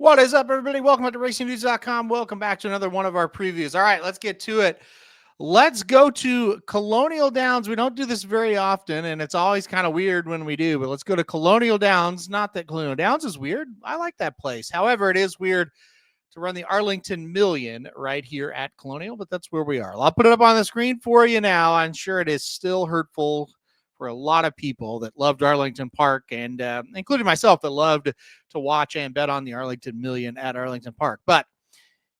What is up, everybody? Welcome to racingnews.com. Welcome back to another one of our previews. All right, let's get to it. Let's go to Colonial Downs. We don't do this very often, and it's always kind of weird when we do, but let's go to Colonial Downs. Not that Colonial Downs is weird. I like that place. However, it is weird to run the Arlington Million right here at Colonial, but that's where we are. I'll put it up on the screen for you now. I'm sure it is still hurtful for a lot of people that loved Arlington Park, and including myself, that loved to watch and bet on the Arlington Million at Arlington Park. But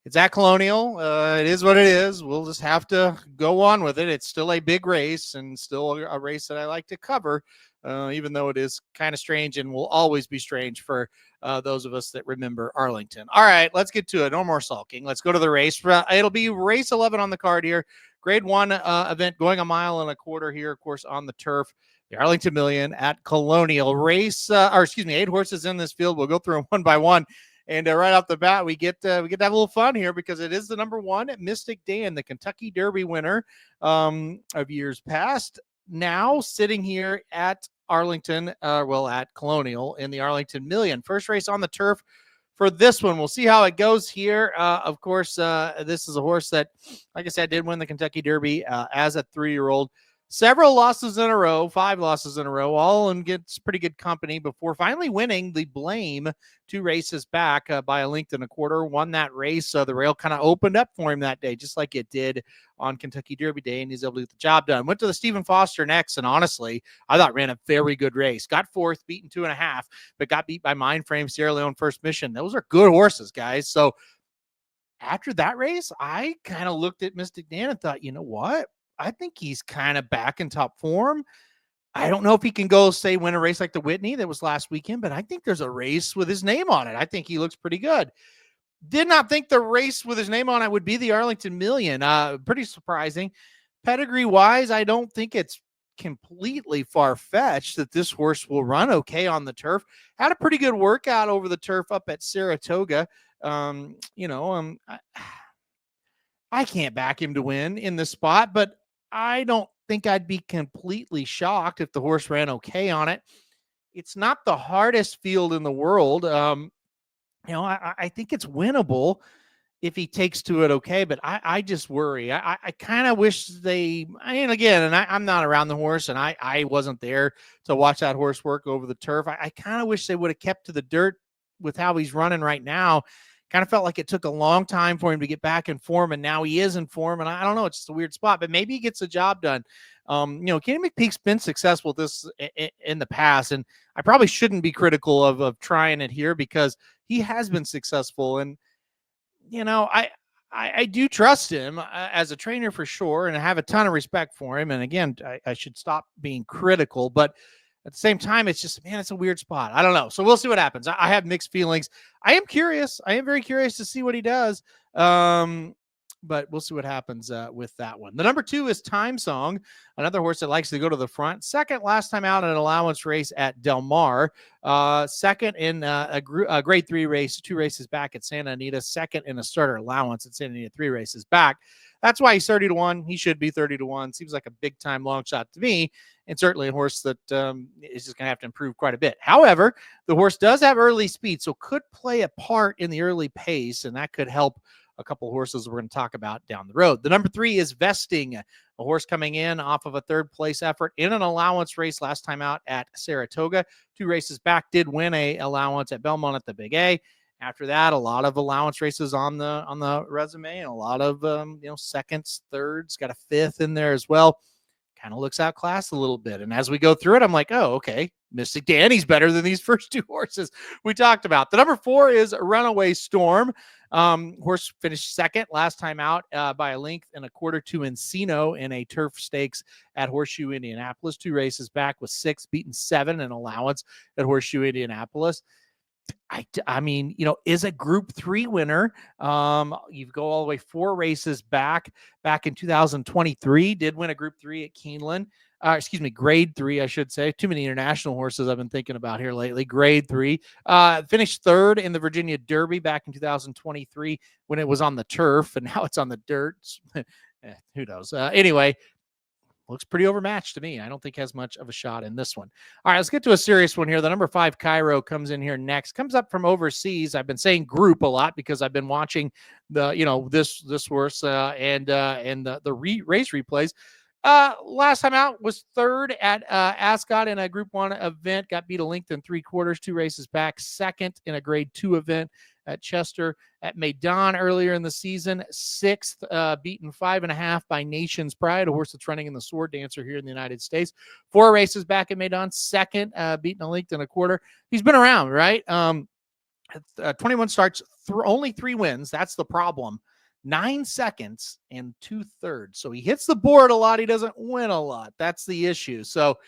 it's at Colonial. It is what it is. We'll just have to go on with it. It's still a big race and still a race that I like to cover, even though it is kind of strange and will always be strange for those of us that remember Arlington. All right, let's get to it. No more sulking. Let's go to the race. It'll be race 11 on the card here. Grade 1 event going 1.25 miles here, of course, on the turf. The Arlington Million at Colonial. Race, 8 horses in this field. We'll go through them one by one. And right off the bat, we get to have a little fun here because it is the number 1 Mystic Dan, the Kentucky Derby winner of years past. Now sitting here at Arlington, at Colonial in the Arlington Million. First race on the turf for this one. We'll see how it goes here. Of course, this is a horse that, like I said, did win the Kentucky Derby as a 3-year-old. Several losses in a row, 5 losses in a row, all in gets pretty good company before finally winning the Blame 2 races back by a length and a quarter. Won that race. The rail kind of opened up for him that day, just like it did on Kentucky Derby Day, and he's able to get the job done. Went to the Stephen Foster next, and honestly, I thought ran a very good race. Got 4th, beaten 2.5, but got beat by Mindframe, Sierra Leone First Mission. Those are good horses, guys. So after that race, I kind of looked at Mystic Dan and thought, you know what? I think he's kind of back in top form. I don't know if he can go, say, win a race like the Whitney that was last weekend, but I think there's a race with his name on it. I think he looks pretty good. Did not think the race with his name on it would be the Arlington Million. Pretty surprising. Pedigree-wise, I don't think it's completely far-fetched that this horse will run okay on the turf. Had a pretty good workout over the turf up at Saratoga. I can't back him to win in this spot, but I don't think I'd be completely shocked if the horse ran okay on it. It's not the hardest field in the world. I think it's winnable if he takes to it okay, but I just worry. I kind of wish I'm not around the horse, and I wasn't there to watch that horse work over the turf. I kind of wish they would have kept to the dirt with how he's running right now. Kind of felt like it took a long time for him to get back in form, and now he is in form. And I don't know, it's just a weird spot, but maybe he gets the job done. Kenny McPeak's been successful with this in the past, and I probably shouldn't be critical of trying it here because he has been successful. And, I do trust him as a trainer for sure, and I have a ton of respect for him. And again, I should stop being critical, but at the same time, it's just, man, it's a weird spot. I don't know. So we'll see what happens. I have mixed feelings. I am curious. I am very curious to see what he does. But we'll see what happens with that one. The number 2 is Time Song, another horse that likes to go to the front. Second last time out in an allowance race at Del Mar. Second in a grade 3 race, 2 races back at Santa Anita. Second in a starter allowance at Santa Anita, 3 races back. That's why he's 30-1. He should be 30-1. Seems like a big time long shot to me, and certainly a horse that is just going to have to improve quite a bit. However, the horse does have early speed, so could play a part in the early pace, and that could help a couple horses we're going to talk about down the road. The number 3 is Vesting, a horse coming in off of a 3rd place effort in an allowance race last time out at Saratoga. 2 races back, did win a allowance at Belmont at the Big A. After that, a lot of allowance races on the resume, and a lot of seconds, thirds, got a 5th in there as well. Kind of looks outclassed a little bit. And as we go through it, I'm like, oh, okay, Mystic Danny's better than these first 2 horses we talked about. The number 4 is Runaway Storm. Horse finished 2nd last time out by a length and a quarter to Encino in a turf stakes at Horseshoe Indianapolis. 2 races back with 6, beaten 7 in allowance at Horseshoe Indianapolis. I mean, is a Group 3 winner. You go all the way 4 races back in 2023, did win a Group 3 at Keeneland. Grade 3, I should say. Too many international horses I've been thinking about here lately. Grade 3. Finished 3rd in the Virginia Derby back in 2023 when it was on the turf, and now it's on the dirt. Who knows? Anyway, looks pretty overmatched to me. I don't think has much of a shot in this one. All right, let's get to a serious one here. The number 5 Cairo comes in here next. Comes up from overseas. I've been saying group a lot because I've been watching this horse and the race replays. Last time out was third at Ascot in a Group 1 event. Got beat a length and 3/4, 2 races back. Second in a Grade 2 event at Chester. At Maidan earlier in the season. Sixth, beaten 5.5 by Nation's Pride, a horse that's running in the Sword Dancer here in the United States. 4 races back at Maidan. Second, beaten a length and 1/4. He's been around, right? 21 starts, only 3 wins. That's the problem. 9 seconds and 2/3. So he hits the board a lot. He doesn't win a lot. That's the issue. So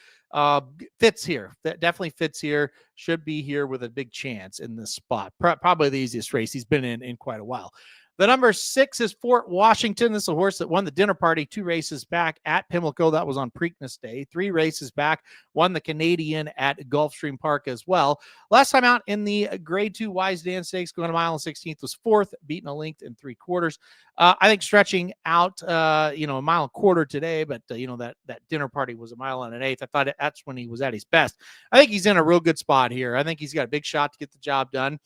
fits here. That definitely fits here. Should be here with a big chance in this spot. Probably the easiest race he's been in quite a while. The number 6 is Fort Washington. This is a horse that won the dinner party 2 races back at Pimlico. That was on Preakness Day. 3 races back, won the Canadian at Gulfstream Park as well. Last time out in the Grade 2 Wise Dan Stakes, going a mile and 16th, was 4th, beaten a length and 3/4. I think stretching out, a mile and 1/4 today, but that dinner party was a mile and 1/8. I thought that's when he was at his best. I think he's in a real good spot here. I think he's got a big shot to get the job done.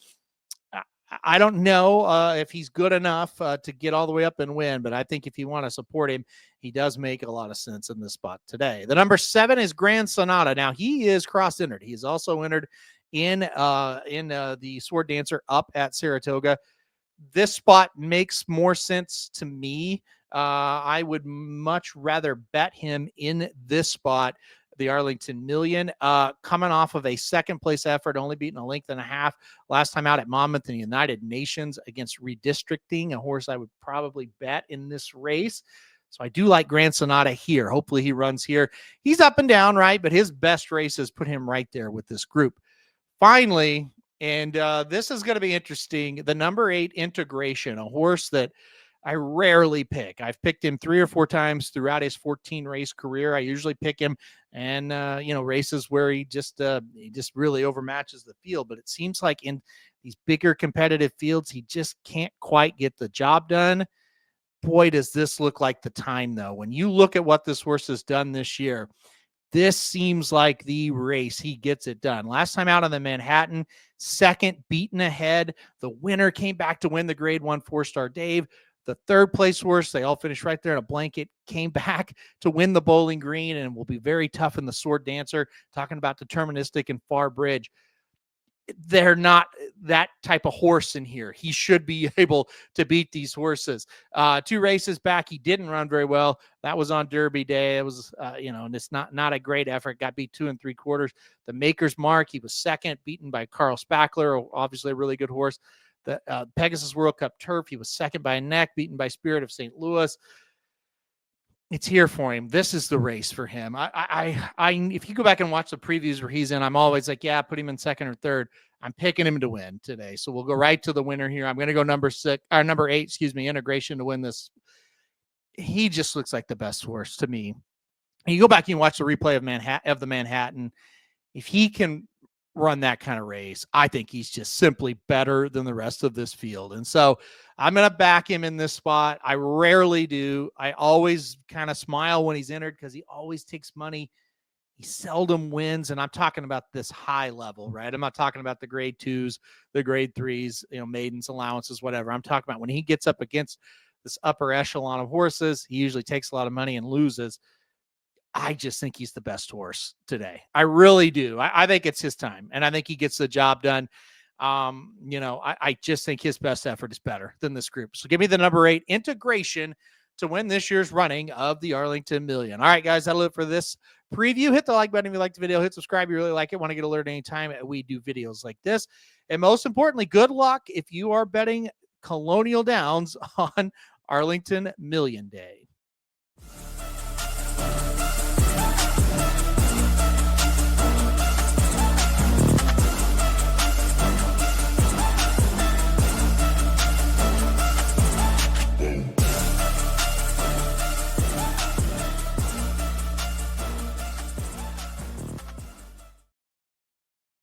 I don't know if he's good enough to get all the way up and win, but I think if you want to support him, he does make a lot of sense in this spot today. The number 7 is Grand Sonata. Now, he is cross-entered. He is also entered in the Sword Dancer up at Saratoga. This spot makes more sense to me. I would much rather bet him in this spot, the Arlington Million, coming off of a second place effort, only beating a length and 1/2 last time out at Monmouth and United Nations against Redistricting, a horse I would probably bet in this race. So I do like Grand Sonata here. Hopefully he runs here. He's up and down, right? But his best races put him right there with this group. Finally, and this is going to be interesting, the number 8 Integration, a horse that I rarely pick. I've picked him 3 or 4 times throughout his 14 race career. I usually pick him and races where he just really overmatches the field. But it seems like in these bigger competitive fields, he just can't quite get the job done. Boy, does this look like the time, though. When you look at what this horse has done this year, this seems like the race he gets it done. Last time out on the Manhattan, second, beaten ahead. The winner came back to win the Grade 1 4-star Dave. The third place horse, they all finished right there in a blanket, came back to win the Bowling Green and will be very tough in the Sword Dancer. Talking about Deterministic and Far Bridge. They're not that type of horse in here. He should be able to beat these horses. 2 races back, he didn't run very well. That was on Derby Day. It was, and it's not a great effort. Got beat 2 3/4. The Maker's Mark, he was second, beaten by Carl Spackler, obviously a really good horse. The Pegasus World Cup Turf, he was second by a neck, beaten by Spirit of St. Louis. It's here for him. This is the race for him. If you go back and watch the previews where he's in, I'm always like, yeah, put him in second or third. I'm picking him to win today. So we'll go right to the winner here. I'm going to go number 8, Integration to win this. He just looks like the best horse to me. And you go back and watch the replay of the Manhattan. If he can run that kind of race, I think he's just simply better than the rest of this field. And so I'm going to back him in this spot. I rarely do. I always kind of smile when he's entered because he always takes money. He seldom wins. And I'm talking about this high level, right? I'm not talking about the Grade 2s, the Grade 3s, maidens, allowances, whatever. I'm talking about when he gets up against this upper echelon of horses, he usually takes a lot of money and loses. I just think he's the best horse today. I really do. I think it's his time, and I think he gets the job done. I just think his best effort is better than this group. So give me the number 8 Integration to win this year's running of the Arlington Million. All right, guys, that'll do it for this preview. Hit the like button if you like the video. Hit subscribe if you really like it. Want to get alert anytime we do videos like this. And most importantly, good luck if you are betting Colonial Downs on Arlington Million Day.